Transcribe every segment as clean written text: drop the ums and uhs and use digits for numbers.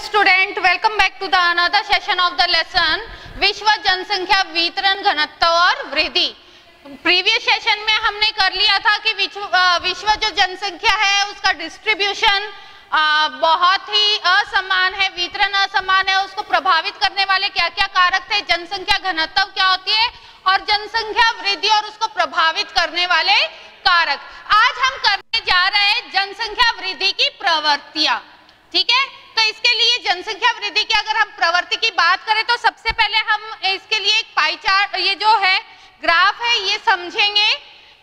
Student, welcome back to the another session of the lesson विश्व जनसंख्या वितरण घनत्व और वृद्धि। प्रीवियस सेशन में हमने कर लिया था कि विश्व जो जनसंख्या है उसका डिस्ट्रीब्यूशन बहुत ही असमान है, वितरण असमान है। उसको प्रभावित करने वाले क्या क्या कारक थे, जनसंख्या घनत्व क्या होती है और जनसंख्या वृद्धि और उसको प्रभावित करने वाले कारक। आज हम करने जा रहे हैं जनसंख्या वृद्धि की प्रवृत्तियां, ठीक है। तो इसके लिए जनसंख्या वृद्धि की अगर हम प्रवृत्ति की बात करें तो सबसे पहले हम इसके लिए एक पाई चार्ट, ये जो है ग्राफ है, ये समझेंगे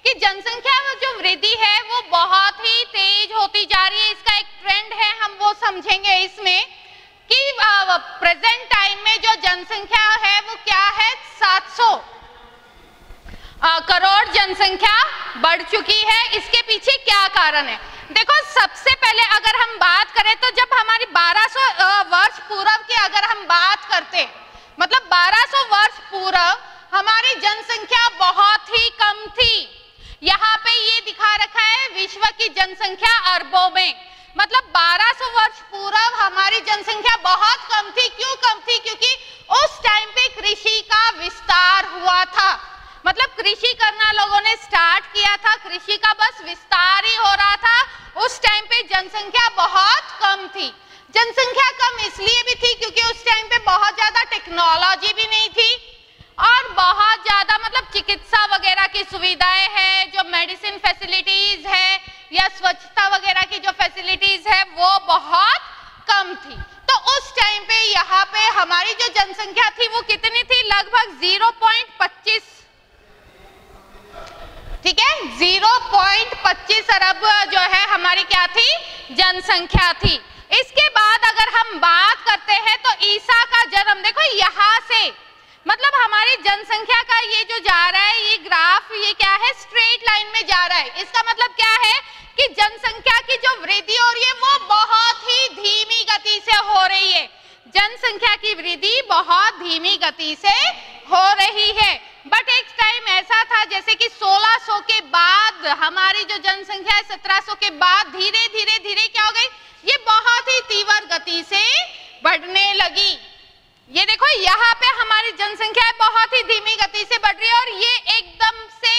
कि जनसंख्या में जो वृद्धि है वो बहुत ही तेज होती जा रही है। इसका एक ट्रेंड है, हम वो समझेंगे इसमें कि प्रेजेंट टाइम में जो जनसंख्या है वो क्या है, 700 करोड़ जनसंख्या बढ़ चुकी है। इसके पीछे क्या कारण है? देखो, सबसे पहले अगर हम बात करें तो जब हमारी 1200 वर्ष पूर्व की अगर हम बात करते, मतलब 1200 वर्ष पूर्व हमारी जनसंख्या बहुत ही कम थी। यहाँ पे ये दिखा रखा है विश्व की जनसंख्या अरबों में, मतलब 1200 वर्ष पूर्व हमारी जनसंख्या बहुत कम थी। क्यों कम थी? क्योंकि उस टाइम पे कृषि का विस्तार हुआ था, मतलब कृषि करना लोगों ने स्टार्ट किया था, कृषि का बस विस्तार ही हो रहा था। उस टाइम पे जनसंख्या बहुत कम थी। जनसंख्या कम इसलिए भी थी क्योंकि उस टाइम पे बहुत ज्यादा टेक्नोलॉजी भी नहीं थी और बहुत ज्यादा मतलब चिकित्सा वगैरह की सुविधाएं हैं, जो मेडिसिन फैसिलिटीज है या स्वच्छता वगैरह की जो फैसिलिटीज है वो बहुत कम थी। तो उस टाइम पे यहाँ पे हमारी जो जनसंख्या थी वो कितनी थी, लगभग 0.25, ठीक है, 0.25 अरब जो है हमारी क्या थी, जनसंख्या थी। इसके बाद अगर हम बात करते हैं तो ईसा का जन्म, देखो यहाँ से मतलब हमारी जनसंख्या का ये जो जा रहा है ये ग्राफ, ये क्या है, स्ट्रेट लाइन में जा रहा है। इसका मतलब क्या है कि जनसंख्या की जो वृद्धि हो रही है वो बहुत ही धीमी गति से हो रही है। जनसंख्या की वृद्धि बहुत धीमी गति से हो रही है। बट एक टाइम ऐसा था जैसे कि 1600 के बाद हमारी जो जनसंख्या है 1700 के बाद धीरे धीरे धीरे क्या हो गई, ये बहुत ही तीव्र गति से बढ़ने लगी। ये देखो यहाँ पे हमारी जनसंख्या बहुत ही धीमी गति से बढ़ रही है और ये एकदम से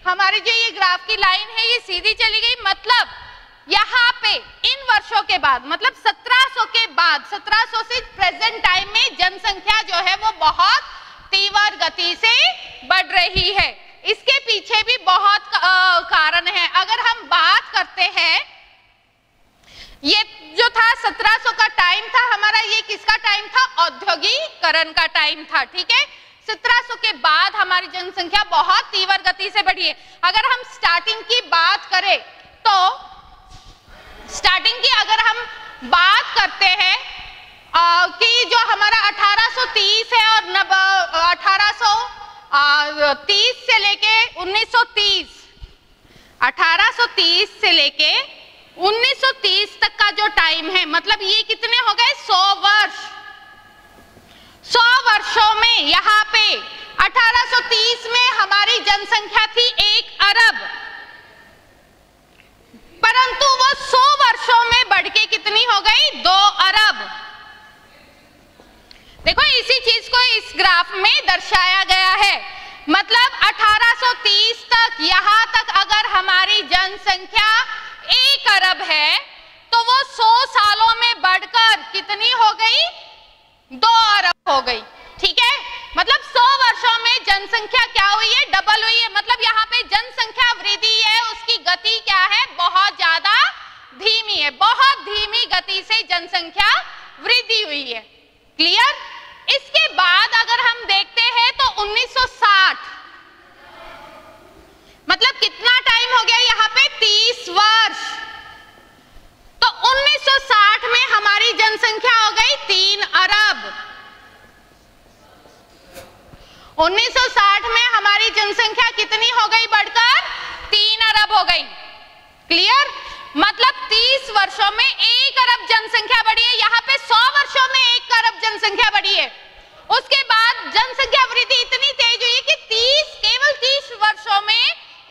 हमारी जो ये ग्राफ की लाइन है ये सीधी चली गई। मतलब यहाँ पे इन वर्षों के बाद, मतलब 1700 के बाद, 1700 से प्रेजेंट टाइम में जनसंख्या जो है वो बहुत तीव्र गति से बढ़ रही है। इसके पीछे भी बहुत कारण है। अगर हम बात करते हैं, ये जो था 1700 का टाइम था हमारा, ये किसका टाइम था, औद्योगिकरण का टाइम था, ठीक है। 1700 के बाद हमारी जनसंख्या बहुत तीव्र गति से बढ़ी है। अगर हम स्टार्टिंग की बात करें तो स्टार्टिंग की अगर हम बात करते हैं कि जो हमारा 1830 है और 1830 से लेके 1930, 1830 से लेके 1930 तक का जो टाइम है, मतलब ये कितने हो गए, 100 वर्ष। 100 वर्षों में यहाँ पे 1830 में हमारी जनसंख्या थी 1 अरब, परंतु वो 100 वर्षों में बढ़ के कितनी हो गई, 2 अरब। देखो, इसी चीज को इस ग्राफ में दर्शाया गया है। मतलब 1830 तक, यहाँ तक अगर हमारी जनसंख्या 1 अरब है तो वो 100 सालों में बढ़कर कितनी हो गई, 2 अरब हो गई, ठीक है। मतलब 100 वर्षों में जनसंख्या क्या हुई है, डबल हुई है। मतलब यहाँ पे जनसंख्या वृद्धि है, उसकी गति क्या है, बहुत ज्यादा धीमी है, बहुत धीमी गति से जनसंख्या वृद्धि हुई है। क्लियर? इसके बाद अगर हम देखते हैं तो 1960, मतलब कितना टाइम हो गया यहाँ पे, 30 वर्ष। तो 1960 में हमारी जनसंख्या हो गई 3 अरब। 1960 में हमारी जनसंख्या कितनी हो गई, बढ़कर 3 अरब हो गई। क्लियर? मतलब 30 वर्षों में 1 अरब जनसंख्या बढ़ी है। यहाँ पे 100 वर्षों में 1 अरब जनसंख्या बढ़ी है। उसके बाद जनसंख्या वृद्धि इतनी तेज हुई कि केवल 30 वर्षों में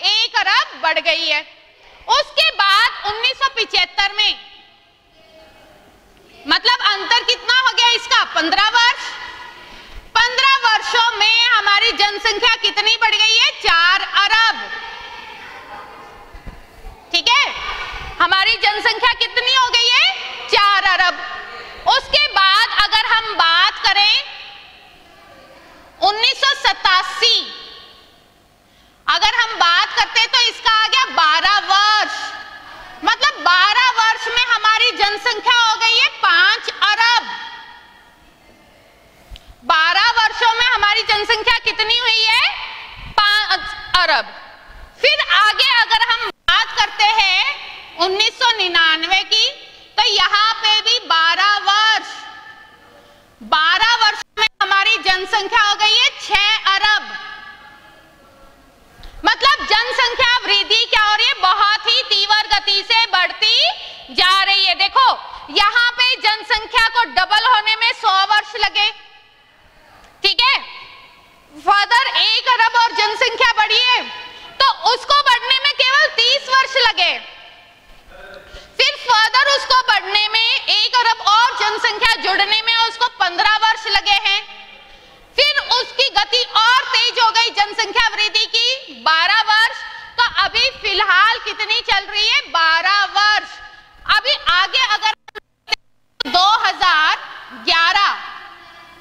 1 अरब बढ़ गई है। उसके बाद 1975 में, मतलब अंतर कितना 15 वर्ष। 15 वर्षों में हमारी जनसंख्या कितनी बढ़ गई है? 4 अरब। ठीक है, हमारी जनसंख्या कितनी हो गई है? 4 अरब। उसके बाद अगर हम बात करें 1987, अगर हम बात करते तो इसका आ गया 12 वर्ष, मतलब 12 वर्ष में हमारी जनसंख्या हो गई है 5 अरब। 12 वर्षों में हमारी जनसंख्या कितनी हुई है? 5 अरब। फिर आगे अगर हम बात करते हैं 1999 की, तो यहां पे भी 12 वर्ष। 12 वर्ष में हमारी जनसंख्या हो गई है 6 अरब। मतलब जनसंख्या वृद्धि क्या हो रही है? बहुत ही तीव्र गति से बढ़ती जा रही है। देखो यहां पे जनसंख्या को डबल होने में 100 वर्ष लगे, ठीक है। फर्दर 1 अरब और जनसंख्या बढ़ी है तो उसको बढ़ने में केवल 30 वर्ष लगे। फिर फर्दर उसको बढ़ने में 1 अरब और जनसंख्या जुड़ने में उसको 15 वर्ष लगे हैं। फिर उसकी गति और तेज हो गई जनसंख्या वृद्धि की, 12 वर्ष। तो अभी फिलहाल कितनी चल रही है? 12 वर्ष। अभी आगे अगर 2011,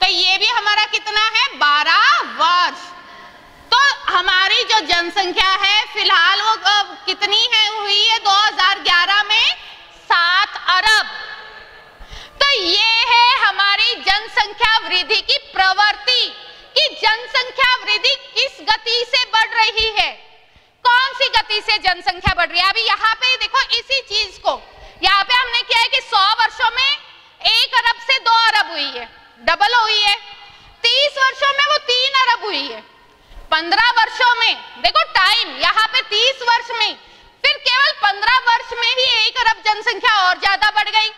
तो ये भी हमारा कितना है? 12 वर्ष। तो हमारी जो जनसंख्या है फिलहाल वो कितनी है हुई है 2011 में? 7 अरब। तो ये है हमारी जनसंख्या वृद्धि की प्रवृत्ति कि जनसंख्या वृद्धि किस गति से बढ़ रही है, कौन सी गति से जनसंख्या बढ़ रही है। अभी यहाँ पे देखो इसी चीज को यहाँ पे हमने किया है कि 100 वर्षों में 1 अरब से 2 अरब हुई है, डबल हुई है। 30 वर्षों में वो 3 अरब हुई है। 15 वर्षों में देखो टाइम यहाँ पे 30 वर्ष में, फिर केवल 15 वर्ष में ही 1 अरब जनसंख्या और ज्यादा बढ़ गई।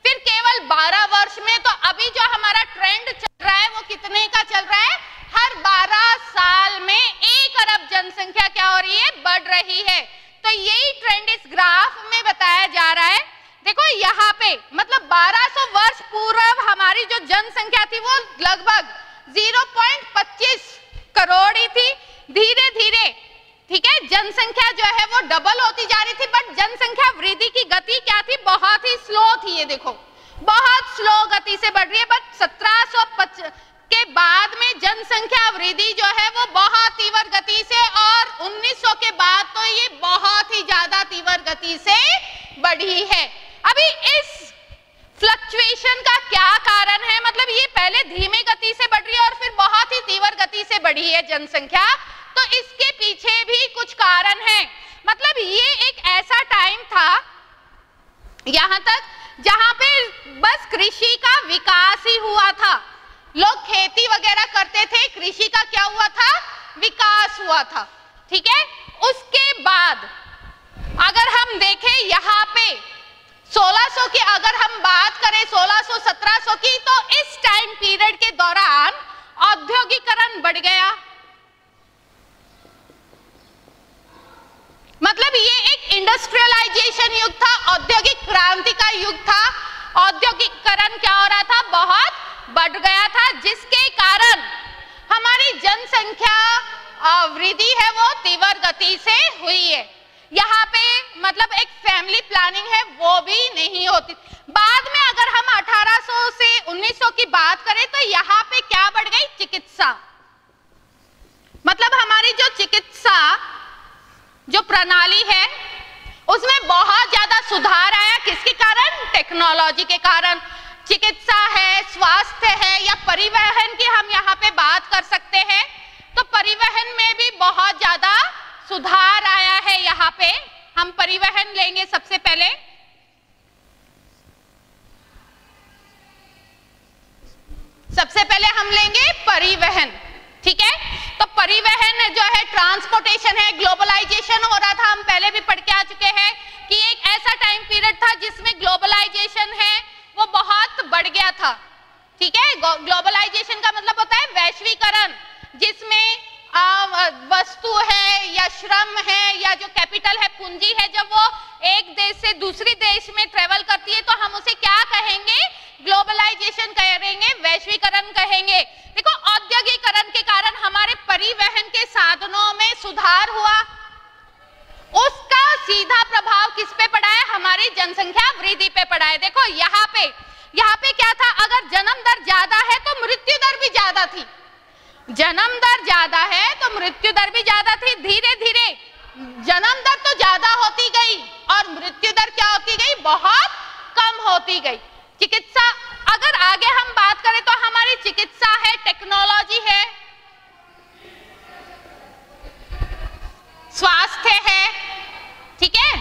फिर केवल 12 वर्ष में, तो अभी जो हमारा ट्रेंड चल रहा है वो कितने का चल रहा है? हर 12 साल में 1 अरब जनसंख्या क्या हो रही है? बढ़ रही है। तो यही ट्रेंड इस ग्राफ में बताया जा रहा है। देखो यहाँ पे मतलब 1200 वर्ष पूर्व हमारी जो जनसंख्या थी वो लगभग 0.25 करोड़ ही थी। धीरे धीरे, ठीक है, जनसंख्या जो है वो डबल होती जा रही थी, बट जनसंख्या वृद्धि की गति क्या थी? बहुत ही स्लो थी। ये देखो बहुत स्लो गति से बढ़ रही है। बट 1750 के बाद में जनसंख्या वृद्धि जो है वो बहुत तीव्र गति से, और 1900 के बाद तो ये बहुत ही ज्यादा तीव्र गति से बढ़ी है। अभी इस फ्लक्चुएशन का क्या कारण है? मतलब ये पहले धीमे गति से बढ़ रही है और फिर बहुत ही तीव्र गति से बढ़ी है जनसंख्या, तो इसके पीछे भी कुछ कारण है। मतलब ये एक ऐसा टाइम था यहां तक जहां पे बस कृषि का विकास ही हुआ था, लोग खेती वगैरह करते थे, कृषि का क्या हुआ था? विकास हुआ था, ठीक है। उसके बाद अगर हम देखें यहाँ पे 1600 की अगर हम बात करें 1600-1700 की, तो इस टाइम पीरियड के दौरान औद्योगिकरण बढ़ गया। मतलब ये एक इंडस्ट्रियलाइजेशन युग था, औद्योगिक क्रांति का युग था। औद्योगिकरण क्या हो रहा था? बहुत बढ़ गया था, जिसके कारण हमारी जनसंख्या वृद्धि है वो तीव्र गति से हुई है। यहाँ पे मतलब एक फैमिली प्लानिंग है वो भी नहीं होती। बाद में अगर हम 1800 से 1900 की बात करें तो यहाँ पे क्या बढ़ गई? चिकित्सा। मतलब हमारी जो चिकित्सा जो प्रणाली है उसमें बहुत ज्यादा सुधार आया। किसके कारण? टेक्नोलॉजी के कारण। चिकित्सा है, स्वास्थ्य है या परिवहन की हम यहाँ पे बात कर सकते हैं, तो परिवहन में भी बहुत ज्यादा सुधार आया है। यहाँ पे हम परिवहन लेंगे सबसे पहले। सबसे पहले हम लेंगे परिवहन, ठीक है। तो परिवहन जो है ट्रांसपोर्टेशन है, ग्लोबलाइजेशन हो रहा था, हम पहले भी पढ़ के आ चुके हैं कि एक ऐसा टाइम पीरियड था जिसमें ग्लोबलाइजेशन है वो बहुत बढ़ गया था, ठीक है। ग्लोबलाइजेशन का मतलब होता है वैश्वीकरण, जिसमें वस्तु है या श्रम है या जो कैपिटल है, पूंजी है, जब वो एक देश से दूसरे देश में ट्रेवल करती है तो हम उसे क्या कहेंगे? ग्लोबलाइजेशन ग्लोबलाइजेशन कहेंगे, वैश्वीकरण कहेंगे। देखो औद्योगिकरण के कारण हमारे परिवहन के साधनों में सुधार हुआ, उसका सीधा प्रभाव किस पे पड़ा है? हमारी जनसंख्या वृद्धि पे पड़ा है। देखो यहाँ पे क्या था, अगर जन्म दर ज्यादा है तो मृत्यु दर भी ज्यादा थी, जन्म दर ज्यादा है तो मृत्यु दर भी ज्यादा थी। धीरे धीरे जन्म दर तो ज्यादा होती गई और मृत्यु दर क्या होती गई? बहुत कम होती गई। चिकित्सा, अगर आगे हम बात करें तो हमारी चिकित्सा है, टेक्नोलॉजी है, स्वास्थ्य है, ठीक है।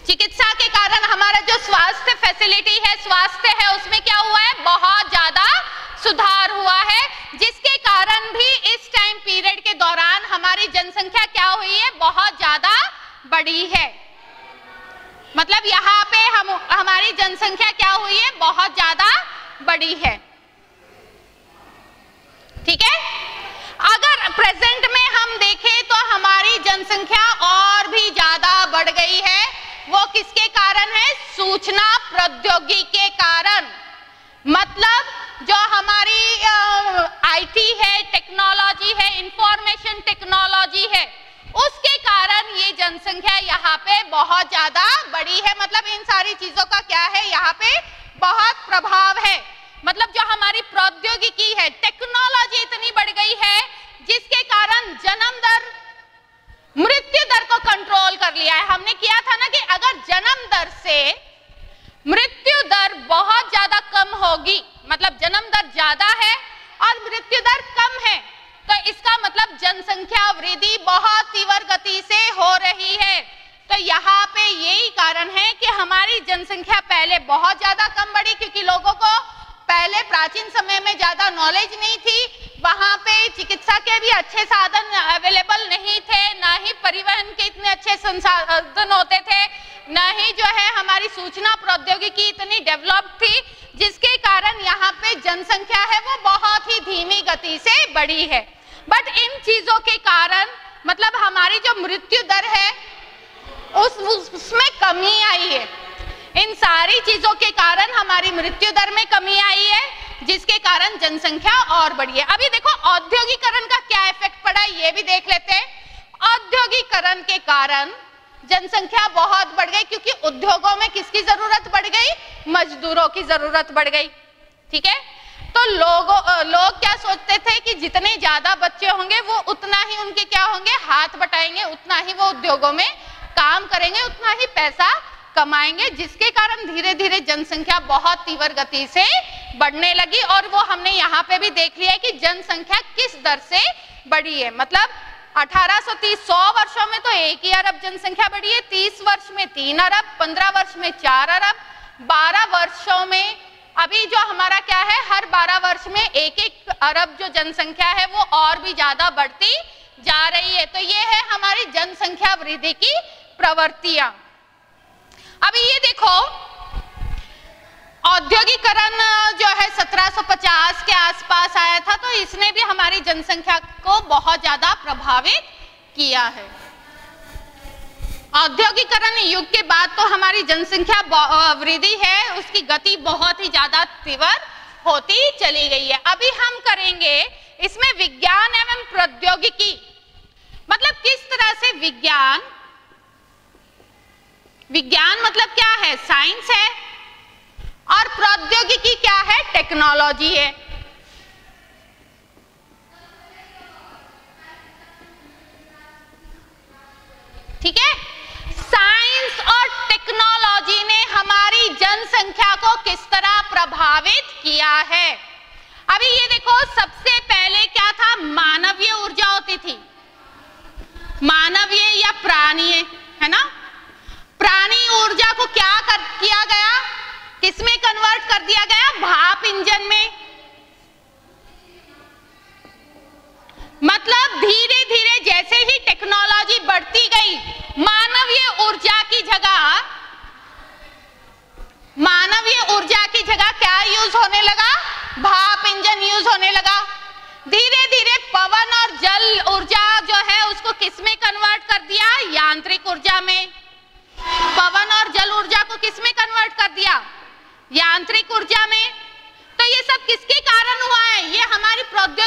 चिकित्सा के कारण हमारा जो स्वास्थ्य फैसिलिटी है, स्वास्थ्य है, उसमें क्या हुआ है? बहुत ज्यादा सुधार हुआ है, जिसके कारण भी इस टाइम पीरियड के दौरान हमारी जनसंख्या क्या हुई है? बहुत ज्यादा बढ़ी है। मतलब यहाँ पे हमारी जनसंख्या क्या हुई है? बहुत ज्यादा बढ़ी है, ठीक है। अगर प्रेजेंट में हम देखें तो हमारी जनसंख्या और भी ज्यादा बढ़ गई है। वो किसके कारण है? सूचना प्रौद्योगिकी के कारण। मतलब जो हमारी आईटी है, टेक्नोलॉजी है, इंफॉर्मेशन टेक्नोलॉजी है, उसके कारण ये जनसंख्या यहाँ पे बहुत ज्यादा बढ़ी है। मतलब इन सारी चीजों का क्या है? यहाँ पे बहुत प्रभाव है। मतलब जो हमारी प्रौद्योगिकी है, टेक्नोलॉजी इतनी बढ़ गई है, जिसके कारण जन्म दर, मृत्यु दर को कंट्रोल कर लिया है। हमने किया था ना कि अगर जन्म दर से मृत्यु दर बहुत ज्यादा कम होगी, मतलब जन्म दर ज्यादा है और मृत्यु दर कम है, तो इसका मतलब जनसंख्या वृद्धि बहुत तीव्र गति से हो रही है। तो यहाँ पे यही कारण है कि हमारी जनसंख्या पहले बहुत ज्यादा कम बढ़ी, क्योंकि लोगों को पहले प्राचीन समय में ज्यादा नॉलेज नहीं थी, वहां पे चिकित्सा के भी अच्छे साधन अवेलेबल नहीं थे, ना ही परिवहन के इतने अच्छे संसाधन होते थे, ना ही जो है हमारी सूचना प्रौद्योगिकी इतनी डेवलप थी, जिसके कारण यहाँ पे जनसंख्या है वो बहुत ही धीमी गति से बढ़ी है। बट इन चीजों के कारण मतलब हमारी जो मृत्यु दर है उसमें कमी आई है। इन सारी चीजों के कारण हमारी मृत्यु दर में कमी आई है, जिसके कारण जनसंख्या और बढ़ी है। अभी देखो औद्योगिकरण का क्या इफेक्ट पड़ा है, ये भी देख लेते हैं। औद्योगिकरण के कारण जनसंख्या बहुत बढ़ गई, क्योंकि उद्योगों में किसकी जरूरत बढ़ गई? मजदूरों की जरूरत बढ़ गई, ठीक है। तो लोग क्या सोचते थे कि जितने ज्यादा बच्चे होंगे वो उतना ही उनके क्या होंगे? हाथ बटाएंगे, उतना ही वो उद्योगों में काम करेंगे, उतना ही पैसा कमाएंगे, जिसके कारण धीरे धीरे जनसंख्या बहुत तीव्र गति से बढ़ने लगी। और वो हमने यहाँ पे भी देख लिया है कि जनसंख्या किस दर से बढ़ी है। मतलब 1830 100 वर्षों में तो 1 अरब जनसंख्या बढ़ी है, 30 वर्ष में 3 अरब, 15 वर्ष में 4 अरब, 12 वर्षों में अभी जो हमारा क्या है, हर 12 वर्ष में 1 अरब जो जनसंख्या है वो और भी ज्यादा बढ़ती जा रही है। तो ये है हमारी जनसंख्या वृद्धि की प्रवृत्तियां। अभी ये देखो औद्योगिकरण जो है 1750 के आसपास आया था, तो इसने भी हमारी जनसंख्या को बहुत ज्यादा प्रभावित किया है। औद्योगिकरण युग के बाद तो हमारी जनसंख्या वृद्धि है, उसकी गति बहुत ही ज्यादा तीव्र होती चली गई है। अभी हम करेंगे इसमें विज्ञान एवं प्रौद्योगिकी, मतलब किस तरह से विज्ञान मतलब क्या है? साइंस है, और प्रौद्योगिकी क्या है? टेक्नोलॉजी है। ठीक है, साइंस और टेक्नोलॉजी ने हमारी जनसंख्या को किस तरह प्रभावित किया है। अभी ये देखो, सबसे पहले क्या था? मानवीय ऊर्जा होती थी, मानवीय या प्राणीय, है ना। प्राणी ऊर्जा को क्या किया गया? किसमें कन्वर्ट कर दिया गया? भाप इंजन में। मतलब धीरे धीरे जैसे ही टेक्नोलॉजी बढ़ती गई, मानवीय ऊर्जा की जगह क्या यूज होने लगा? भाप इंजन यूज होने लगा। धीरे धीरे पवन और जल ऊर्जा जो है उसको किसमें कन्वर्ट कर दिया? यांत्रिक ऊर्जा में। पवन और जल ऊर्जा को किसमें कन्वर्ट कर दिया? यांत्रिक ऊर्जा में। तो ये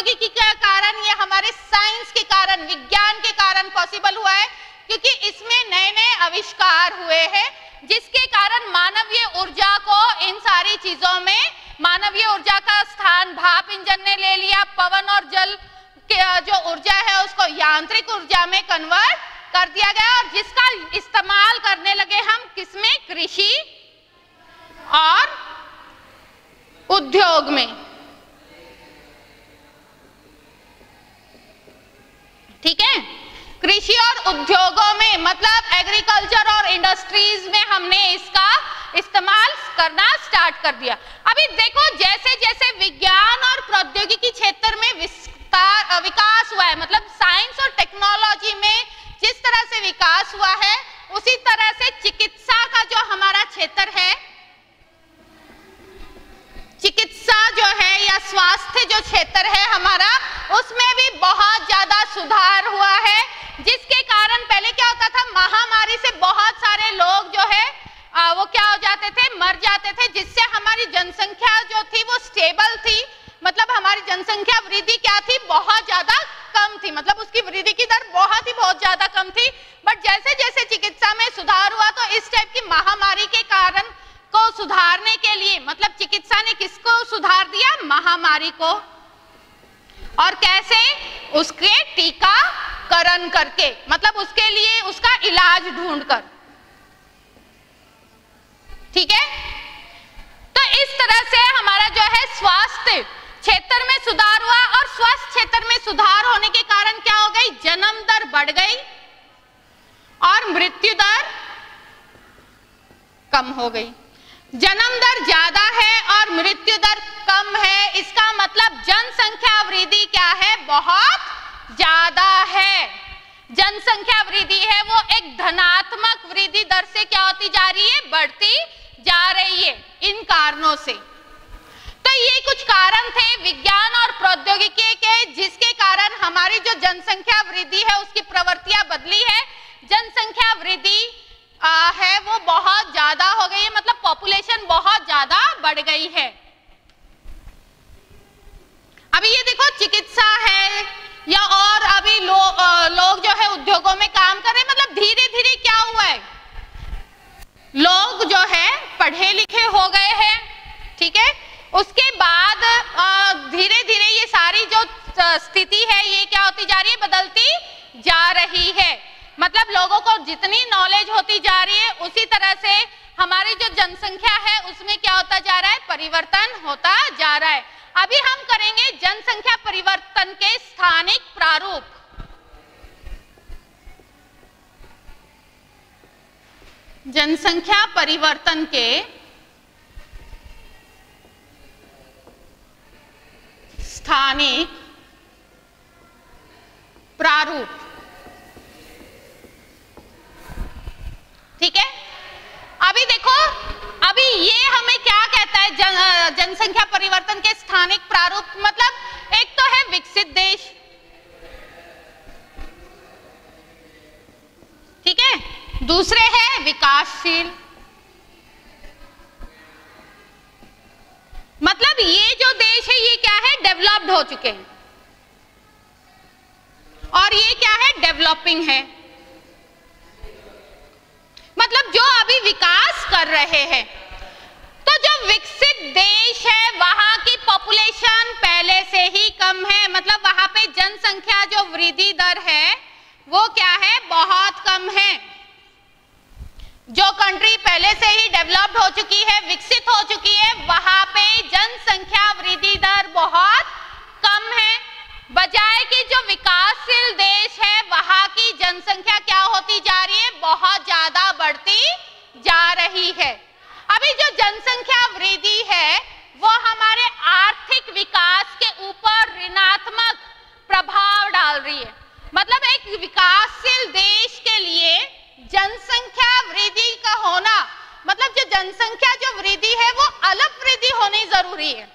प्रौद्योगिकी के कारण, ये हमारे साइंस के कारण, विज्ञान के कारण पॉसिबल हुआ है, क्योंकि इसमें नए नए आविष्कार हुए हैं, जिसके कारण मानवीय ऊर्जा को इन सारी चीजों में, मानवीय ऊर्जा का स्थान भाप इंजन ने ले लिया, पवन और जल के जो ऊर्जा है उसको यांत्रिक ऊर्जा में कन्वर्ट कर दिया गया, और जिसका इस्तेमाल करने लगे हम किसमें? कृषि और उद्योग में। ठीक है, कृषि और उद्योगों में, मतलब एग्रीकल्चर और इंडस्ट्रीज में हमने इसका इस्तेमाल करना स्टार्ट कर दिया। अभी देखो जैसे जैसे विज्ञान और प्रौद्योगिकी क्षेत्र में विकास हुआ है, मतलब साइंस और टेक्नोलॉजी में जिस तरह से विकास हुआ है, उसी तरह से चिकित्सा का जो हमारा क्षेत्र है, चिकित्सा जो है या स्वास्थ्य जो क्षेत्र है हमारा, उसमें भी बहुत ज्यादा सुधार हुआ है, जिसके कारण पहले क्या होता था, महामारी से बहुत सारे लोग जो है वो क्या हो जाते थे, मर जाते थे, जिससे हमारी जनसंख्या जो थी वो स्टेबल थी, मतलब हमारी जनसंख्या वृद्धि क्या थी, बहुत ज्यादा कम थी, मतलब उसकी वृद्धि की दर बहुत ज्यादा कम थी। बट जैसे जैसे चिकित्सा में सुधार हुआ, तो इस टाइप की महामारी के कारण को सुधारने के लिए, मतलब चिकित्सा ने किसको सुधार दिया? महामारी को। और कैसे? उसके टीकाकरण करके, मतलब उसके लिए उसका इलाज ढूंढकर। ठीक है, तो इस तरह से हमारा जो है स्वास्थ्य क्षेत्र में सुधार हुआ, और स्वास्थ्य क्षेत्र में सुधार होने के कारण क्या हो गई? जन्म दर बढ़ गई और मृत्यु दर कम हो गई। जन्म दर ज्यादा है और मृत्यु दर कम है, इसका मतलब जनसंख्या वृद्धि क्या है? बहुत ज्यादा है। जनसंख्या वृद्धि है वो एक धनात्मक वृद्धि दर से क्या होती जा रही है? बढ़ती जा रही है, इन कारणों से। तो ये कुछ कारण थे विज्ञान और प्रौद्योगिकी के, जिसके कारण हमारी जो जनसंख्या वृद्धि है उसकी प्रवृत्तियां बदली है। जनसंख्या वृद्धि है वो बहुत ज्यादा हो गई है, मतलब पॉपुलेशन बहुत ज्यादा बढ़ गई है। अभी ये देखो चिकित्सा है या और अभी लोग जो है उद्योगों में काम कर रहे हैं, मतलब धीरे धीरे क्या हुआ है, लोग जो है पढ़े लिखे हो गए हैं। ठीक है, उसके बाद धीरे धीरे ये सारी जो स्थिति है ये क्या होती जा रही है? बदलती जा रही है। मतलब लोगों को जितनी नॉलेज होती जा रही है, उसी तरह से हमारी जो जनसंख्या है उसमें क्या होता जा रहा है? परिवर्तन होता जा रहा है। अभी हम करेंगे जनसंख्या परिवर्तन के स्थानिक प्रारूप। जनसंख्या परिवर्तन के स्थानिक प्रारूप। ठीक है, अभी देखो, अभी ये हमें क्या कहता है? जनसंख्या परिवर्तन के स्थानिक प्रारूप, मतलब एक तो है विकसित देश, ठीक है, दूसरे है विकासशील। मतलब ये जो देश है ये क्या है? डेवलप्ड हो चुके हैं, और ये क्या है? डेवलपिंग है। मतलब जो अभी विकास कर रहे हैं। तो जो विकसित देश है वहां की पॉपुलेशन पहले से ही कम है, मतलब वहां पे जनसंख्या जो वृद्धि दर है वो क्या है? बहुत कम है। जो कंट्री पहले से ही डेवलप्ड हो चुकी है, विकसित हो चुकी है, वहां पे जनसंख्या वृद्धि दर बहुत कम है, बजाय कि जो विकासशील देश है वहां की जनसंख्या क्या होती जा रही है? बहुत ज्यादा बढ़ती जा रही है। अभी जो जनसंख्या वृद्धि है वो हमारे आर्थिक विकास के ऊपर ऋणात्मक प्रभाव डाल रही है। मतलब एक विकासशील देश के लिए जनसंख्या वृद्धि का होना, मतलब जो जनसंख्या जो वृद्धि है वो अलग वृद्धि होनी जरूरी है।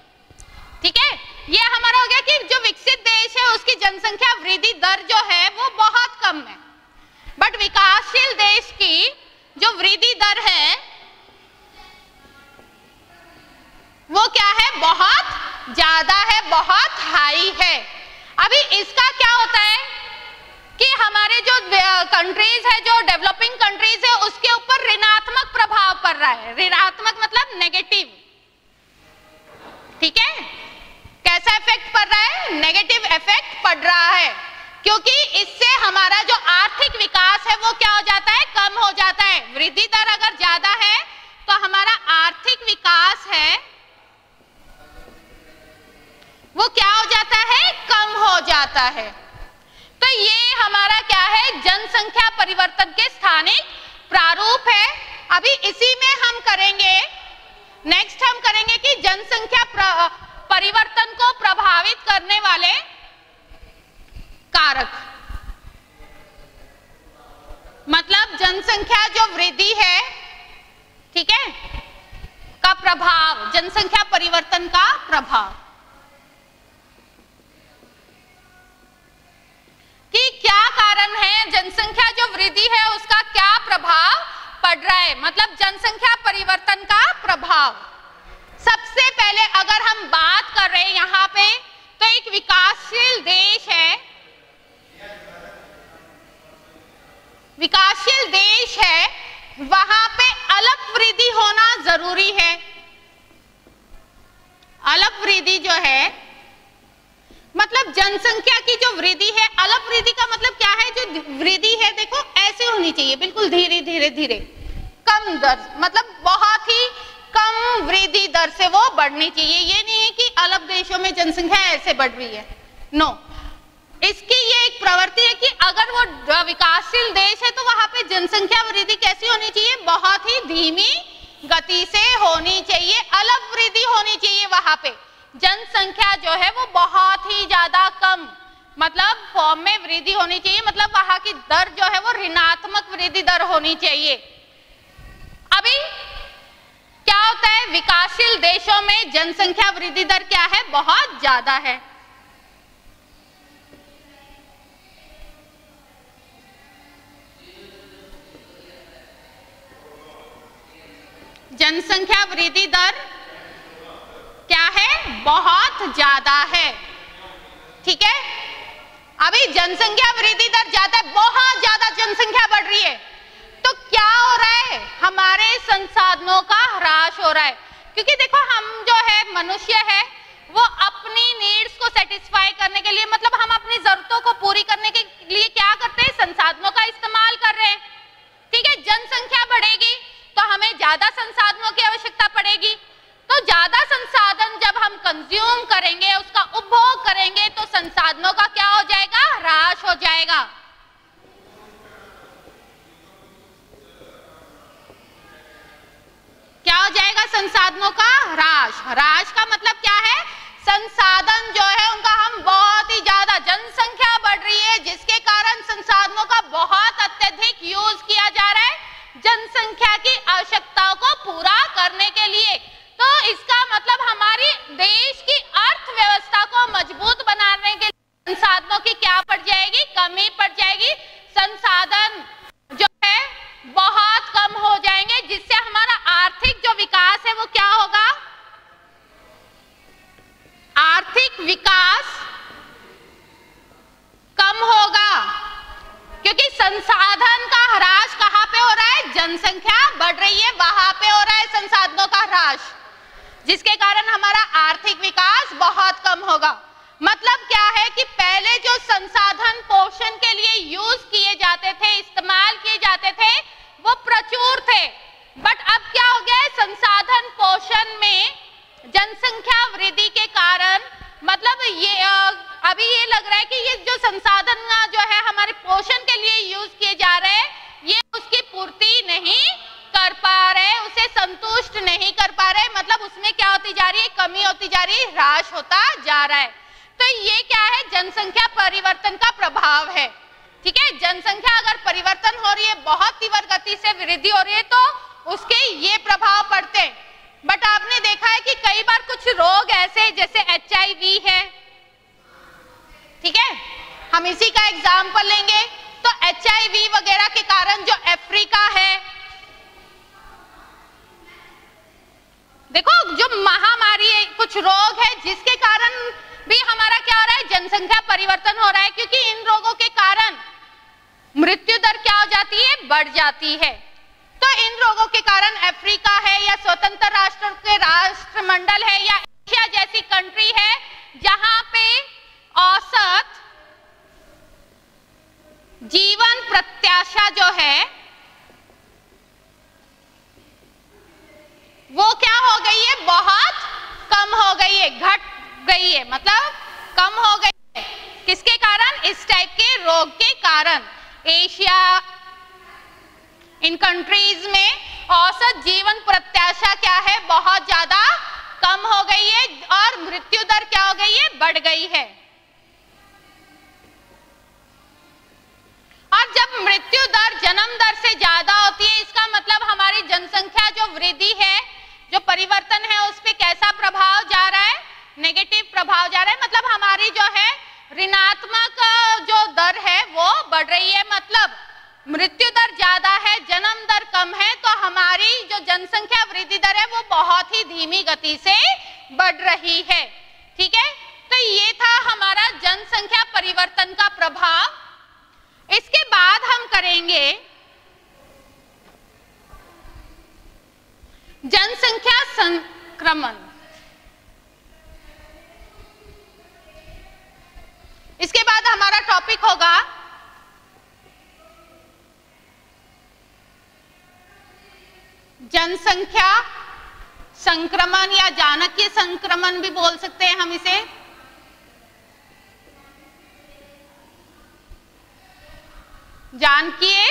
ठीक है, ये हमारा हो गया कि जो विकसित देश है उसकी जनसंख्या वृद्धि दर जो है वो बहुत कम है, बट विकासशील देश की जो वृद्धि दर है वो क्या है? बहुत ज्यादा है, बहुत हाई है। अभी इसका क्या होता है कि हमारे जो कंट्रीज है, जो डेवलपिंग कंट्रीज है, उसके ऊपर ऋणात्मक प्रभाव पड़ रहा है। ऋणात्मक मतलब नेगेटिव, ठीक है। कैसा इफेक्ट पड़ रहा है? नेगेटिव इफेक्ट पड़ रहा है, क्योंकि इससे हमारा जो आर्थिक विकास है वो क्या हो जाता है? कम हो जाता है। वृद्धि दर अगर ज्यादा है तो हमारा आर्थिक विकास है वो क्या हो जाता है? कम हो जाता है। तो ये हमारा क्या है? जनसंख्या परिवर्तन के स्थानिक प्रारूप है। अभी इसी में हम करेंगे, नेक्स्ट हम करेंगे कि जनसंख्या परिवर्तन को प्रभावित करने वाले कारक, मतलब जनसंख्या जो वृद्धि है, ठीक है, का प्रभाव, जनसंख्या परिवर्तन का प्रभाव, कि क्या कारण है जनसंख्या जो वृद्धि है उसका क्या प्रभाव पड़ रहा है, मतलब जनसंख्या परिवर्तन का प्रभाव। सबसे पहले अगर हम बात कर रहे हैं यहां पे, तो एक विकासशील देश है, विकासशील देश है, वहां पे अलप वृद्धि होना जरूरी है। अलप वृद्धि जो है मतलब जनसंख्या की जो वृद्धि है, अलप वृद्धि का मतलब क्या है? जो वृद्धि है देखो ऐसे होनी चाहिए, बिल्कुल धीरे धीरे धीरे, कम दर, मतलब बहुत ही कम वृद्धि दर से वो बढ़नी चाहिए। ये नहीं है कि अलप देशों में जनसंख्या ऐसे बढ़ रही है, नो। इसकी ये एक प्रवृत्ति है कि अगर वो विकासशील देश है तो वहां पे जनसंख्या वृद्धि कैसी होनी चाहिए? बहुत ही धीमी गति से होनी चाहिए, अलप वृद्धि होनी चाहिए। वहां पे जनसंख्या जो है वो बहुत ही ज्यादा कम, मतलब फॉर्म में वृद्धि होनी चाहिए, मतलब वहां की दर जो है वो ऋणात्मक वृद्धि दर होनी चाहिए। अभी क्या होता है? विकासशील देशों में जनसंख्या वृद्धि दर क्या है? बहुत ज्यादा है। जनसंख्या वृद्धि दर क्या है? बहुत ज्यादा है, ठीक है। अभी जनसंख्या वृद्धि दर ज्यादा है, बहुत ज्यादा जनसंख्या बढ़ रही है, तो क्या हो रहा है? हमारे संसाधनों का ह्रास हो रहा है, क्योंकि देखो हम जो है मनुष्य है वो अपनी नीड्स को सेटिस्फाई करने के लिए, मतलब हम अपनी जरूरतों को पूरी करने के लिए क्या करते हैं? संसाधनों का इस्तेमाल कर रहे हैं, ठीक है। जनसंख्या बढ़ेगी तो हमें ज्यादा संसाधनों की आवश्यकता पड़ेगी, तो ज्यादा संसाधन जब हम कंज्यूम करेंगे, उसका उपभोग करेंगे, तो संसाधनों का क्या हो जाएगा? ह्रास हो जाएगा। क्या हो जाएगा? संसाधनों का ह्रास। ह्रास का मतलब क्या है? संसाधन जो है उनका हम बहुत ही ज्यादा, जनसंख्या बढ़ रही है जिसके कारण संसाधनों का बहुत अत्यधिक यूज किया जा रहा है जनसंख्या की आवश्यकताओं को पूरा करने के लिए। तो इसका मतलब हमारी देश की अर्थव्यवस्था को मजबूत बनाने के लिए संसाधनों की क्या पड़ जाएगी? कमी पड़ जाएगी। संसाधन जो है बहुत कम हो जाएंगे, जिससे हमारा आर्थिक जो विकास है वो क्या होगा? आर्थिक विकास कम होगा, क्योंकि संसाधन का ह्रास कहां पे हो रहा है? जनसंख्या बढ़ रही है वहां पे हो रहा है संसाधनों का ह्रास, जिसके कारण हमारा आर्थिक विकास बहुत कम होगा। मतलब क्या है कि पहले जो संसाधन पोषण के लिए यूज किए जाते थे, इस्तेमाल किए जाते थे, वो प्रचुर थे, बट अब क्या हो गया है? संसाधन पोषण में जनसंख्या वृद्धि के कारण, मतलब ये अभी ये लग रहा है कि ये जो संसाधन जो है हमारे पोषण के लिए यूज किए जा रहे हैं, ये उसकी पूर्ति नहीं कर पा रहे, उसे संतुष्ट नहीं कर पा रहे, मतलब उसमें क्या होती जा रही है? कमी होती जा रही है, ह्रास होता जा रहा है। तो ये क्या है? जनसंख्या परिवर्तन का प्रभाव है, ठीक है। जनसंख्या अगर परिवर्तन हो रही है, बहुत तीव्र गति से वृद्धि हो रही है, तो उसके ये प्रभाव पड़ते हैं। बट आपने देखा है कि कई बार कुछ रोग ऐसे जैसे HIV है, ठीक है, हम इसी का एग्जाम्पल लेंगे, तो HIV वगैरह के कारण जो अफ्रीका है, देखो जो महामारी है, कुछ रोग है जिसके कारण भी हमारा क्या हो रहा है? जनसंख्या जनसंख्या परिवर्तन हो रहा है क्योंकि इन रोगों के कारण मृत्यु दर क्या हो जाती है, बढ़ जाती है। तो इन रोगों के कारण अफ्रीका है या स्वतंत्र राष्ट्रों के राष्ट्रमंडल है या एशिया जैसी कंट्री है जहां पे औसत जीवन प्रत्याशा जो है वो क्या हो गई है, बहुत कम हो गई है, घट गई है, मतलब कम हो गई है। किसके कारण, इस टाइप के रोग के कारण। एशिया इन कंट्रीज में औसत जीवन प्रत्याशा क्या है, बहुत ज्यादा कम हो गई है और मृत्यु दर क्या हो गई है, बढ़ गई है। और जब मृत्यु दर जन्म दर से ज्यादा होती है, इसका मतलब हमारी जनसंख्या जो वृद्धि है, जो परिवर्तन है, उस पे कैसा प्रभाव जा रहा है, नेगेटिव प्रभाव जा रहा है। मतलब हमारी जो है ऋणात्मक जो दर है वो बढ़ रही है। मतलब मृत्यु दर ज्यादा है, जन्म दर कम है, तो हमारी जो जनसंख्या वृद्धि दर है वो बहुत ही धीमी गति से बढ़ रही है। ठीक है, तो ये था हमारा जनसंख्या परिवर्तन का प्रभाव। इसके बाद हम करेंगे जनसंख्या संक्रमण। इसके बाद हमारा टॉपिक होगा जनसंख्या संक्रमण या जानकीय संक्रमण भी बोल सकते हैं हम इसे। जानकीय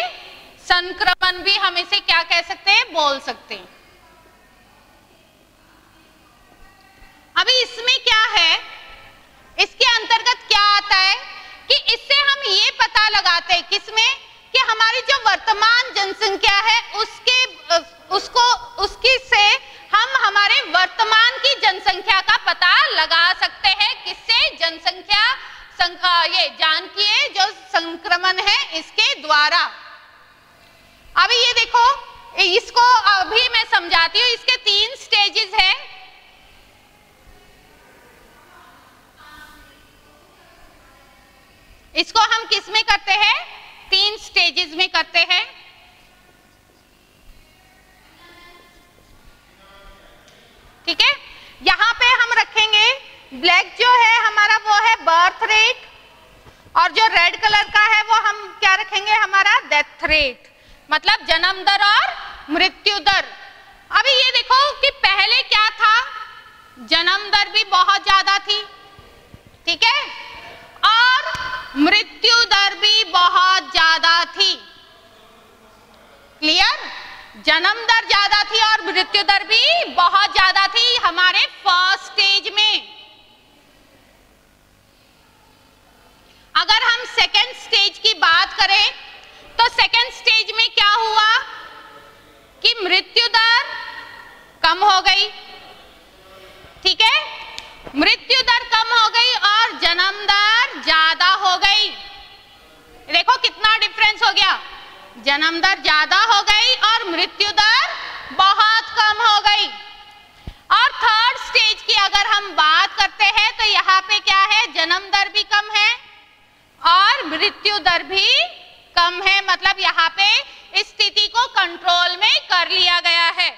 संक्रमण भी हम इसे क्या कह सकते हैं, बोल सकते हैं। अभी इसमें क्या है, इसके अंतर्गत क्या आता है कि इससे हम ये पता लगाते हैं किसमें, कि हमारी जो वर्तमान जनसंख्या है उसकी से हम हमारे वर्तमान की जनसंख्या का पता लगा सकते हैं। किससे, जनसंख्या ये जानकीय जो संक्रमण है इसके द्वारा। अभी ये देखो, इसको अभी मैं समझाती हूँ। इसके 3 स्टेजेस है। इसको हम किस में करते हैं, 3 स्टेजेस में करते हैं। ठीक है, यहां पे हम रखेंगे ब्लैक जो है हमारा वो है बर्थ रेट, और जो रेड कलर का है वो हम क्या रखेंगे, हमारा डेथ रेट, मतलब जन्म दर और मृत्यु दर। अभी ये देखो कि पहले क्या था, जन्म दर भी बहुत ज्यादा थी, ठीक है, और मृत्यु दर भी बहुत ज्यादा थी। क्लियर, जन्म दर ज्यादा थी और मृत्यु दर भी बहुत ज्यादा थी हमारे फर्स्ट स्टेज में। अगर हम सेकेंड स्टेज की बात करें तो सेकेंड स्टेज में क्या हुआ कि मृत्यु दर कम हो गई। ठीक है, मृत्यु दर कम हो गई और जन्म दर ज्यादा हो गई। देखो कितना डिफरेंस हो गया, जन्म दर ज्यादा हो गई और मृत्यु दर बहुत कम हो गई। और थर्ड स्टेज की अगर हम बात करते हैं तो यहाँ पे क्या है, जन्म दर भी कम है और मृत्यु दर भी कम है। मतलब यहाँ पे इस स्थिति को कंट्रोल में कर लिया गया है।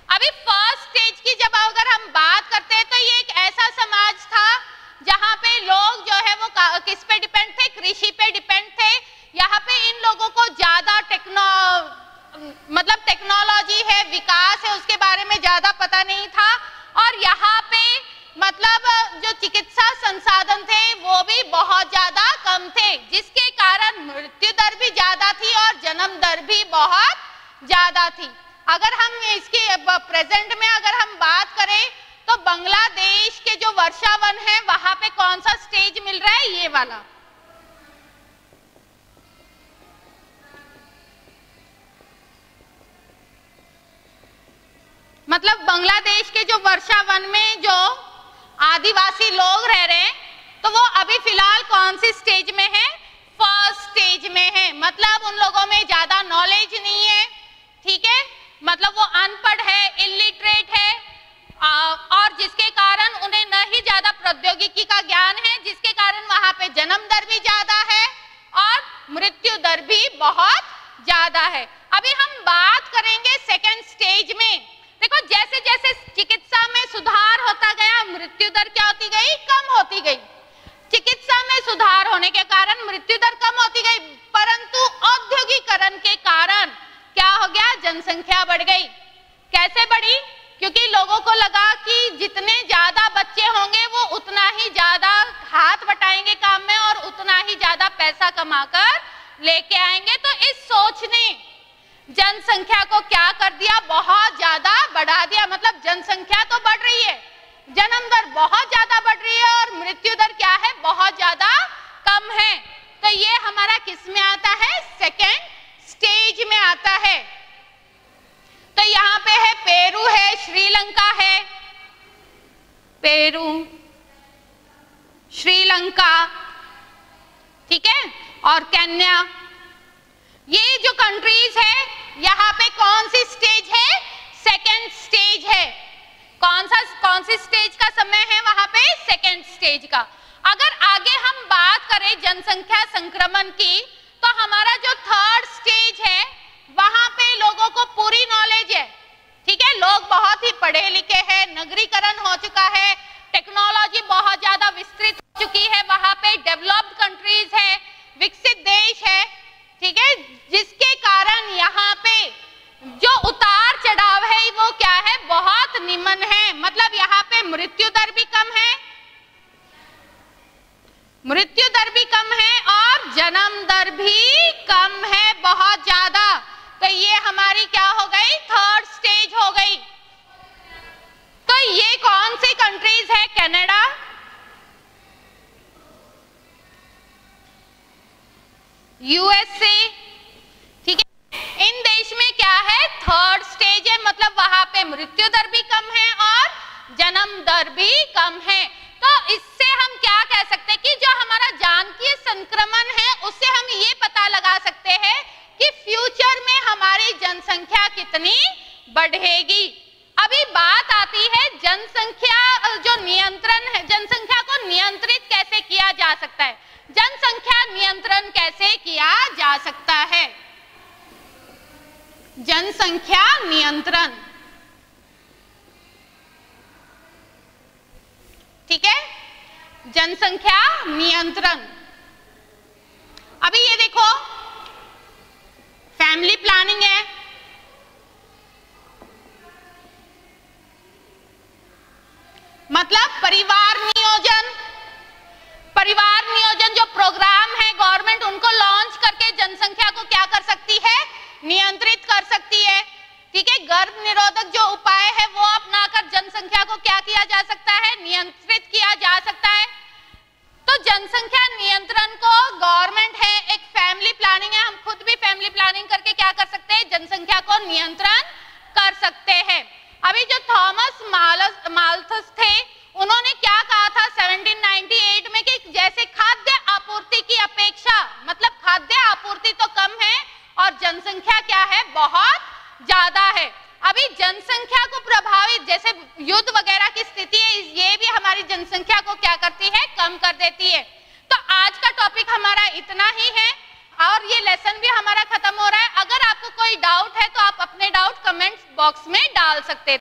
अभी फर्स्ट स्टेज की जब अगर हम बात करते हैं तो ये एक ऐसा समाज था जहाँ पे लोग जो है वो किस पे डिपेंड थे, कृषि पे डिपेंड थे। यहाँ पे इन लोगों को ज्यादा टेक्नोलॉजी है, विकास है, उसके बारे में ज्यादा पता नहीं था। और यहाँ पे मतलब जो चिकित्सा संसाधन थे वो भी बहुत ज्यादा कम थे, जिसके कारण मृत्यु दर भी ज्यादा थी और जन्म दर भी बहुत ज्यादा थी। अगर हम इसकी प्रेजेंट में अगर हम बात करें तो बांग्लादेश के जो वर्षावन है वहां पे कौन सा स्टेज मिल रहा है, ये वाला। मतलब बांग्लादेश के जो वर्षावन में जो आदिवासी लोग रह रहे हैं तो वो अभी फिलहाल कौन सी स्टेज में है, फर्स्ट स्टेज में है। मतलब उन लोगों में ज्यादा नॉलेज नहीं है, ठीक है, मतलब वो अनपढ़ है, इलिटरेट है, और जिसके कारण उन्हें न ही ज्यादा प्रौद्योगिकी का ज्ञान है, जिसके कारण वहां दर भी बहुत ज्यादा है। अभी हम बात करेंगे सेकेंड स्टेज में। देखो जैसे जैसे चिकित्सा में सुधार होता गया, मृत्यु दर क्या होती गई? कम होती गई। चिकित्सा में सुधार होने के कारण मृत्यु दर कम होती गई, परंतु औद्योगिकरण के कारण क्या हो गया? जनसंख्या बढ़ गई। कैसे बढ़ी? क्योंकि लोगों को लगा कि जितने ज्यादा बच्चे होंगे वो उतना ही ज्यादा हाथ बटाएंगे काम में और उतना ही ज्यादा पैसा कमाकर लेके आएंगे। तो इस सोच ने जनसंख्या को क्या कर दिया? बहुत ज्यादा बढ़ा दिया। मतलब जनसंख्या तो बढ़ रही है, जन्म दर बहुत ज्यादा बढ़ रही है और मृत्यु दर क्या है? बहुत ज्यादा कम है। तो ये हमारा किस में आता है? सेकेंड स्टेज में आता है। तो यहाँ पे है पेरू है, श्रीलंका है, पेरू, श्रीलंका, ठीक है, और केन्या। ये जो कंट्रीज है यहाँ पे कौन सी स्टेज है? सेकेंड स्टेज है। कौन सी स्टेज का समय है वहां पे? सेकेंड स्टेज का। अगर आगे हम बात करें जनसंख्या संक्रमण की, तो हमारा जो थर्ड स्टेज है वहां पे लोगों को पूरी नॉलेज है, ठीक है, लोग बहुत ही पढ़े लिखे हैं, नगरीकरण हो चुका है, टेक्नोलॉजी बहुत ज्यादा विस्तृत हो चुकी है, वहां पे डेवलप्ड कंट्रीज है, विकसित देश है, ठीक है, जिसके कारण यहाँ पे जो उतार चढ़ाव है वो क्या है? बहुत निम्न है। मतलब यहाँ पे मृत्यु दर भी कम है, मृत्यु दर भी कम है और जन्म दर भी कम है बहुत ज्यादा। तो ये हमारी क्या हो गई? थर्ड स्टेज हो गई। तो ये कौन सी कंट्रीज है? कनाडा, यूएसए, ठीक है। इन देश में क्या है? थर्ड स्टेज है। मतलब वहां पे मृत्यु दर भी कम है और जन्म दर भी कम है। तो इससे हम क्या कह सकते हैं कि जो हमारा जानकीय संक्रमण है उससे हम ये पता लगा सकते हैं कि फ्यूचर में हमारी जनसंख्या कितनी बढ़ेगी। अभी बात आती है जनसंख्या जो नियंत्रण है, जनसंख्या को नियंत्रित कैसे किया जा सकता है? जनसंख्या नियंत्रण कैसे किया जा सकता है? जनसंख्या नियंत्रण, ठीक है, जनसंख्या नियंत्रण। अभी ये देखो फैमिली प्लानिंग है, मतलब परिवार नियोजन। परिवार नियोजन जो प्रोग्राम है गवर्नमेंट उनको लॉन्च करके जनसंख्या को क्या कर सकती है? नियंत्रित कर सकती है, ठीक है। गर्भ निरोधक जो उपाय है वो अपनाकर जनसंख्या को क्या किया जा सकता है? नियंत्रित किया जा सकता है। तो जनसंख्या नियंत्रण को गवर्नमेंट है, एक फैमिली प्लानिंग है, हम खुद भी फैमिली प्लानिंग करके क्या कर सकते हैं? जनसंख्या को नियंत्रण कर सकते हैं। अभी जो थॉमस माल्थस थे उन्होंने क्या कहा था 1798 में कि जैसे खाद्य आपूर्ति की अपेक्षा, मतलब खाद्य आपूर्ति तो कम है और जनसंख्या क्या है? बहुत ज्यादा है। अभी जनसंख्या को प्रभावित जैसे युद्ध वगैरह की स्थिति है, ये भी हमारी जनसंख्या को क्या करती है? कम कर देती है। तो आज का टॉपिक हमारा इतना ही है और ये लेसन भी हमारा खत्म हो रहा है। अगर आपको कोई डाउट है तो आप अपने डाउट कमेंट बॉक्स में डाल सकते हैं।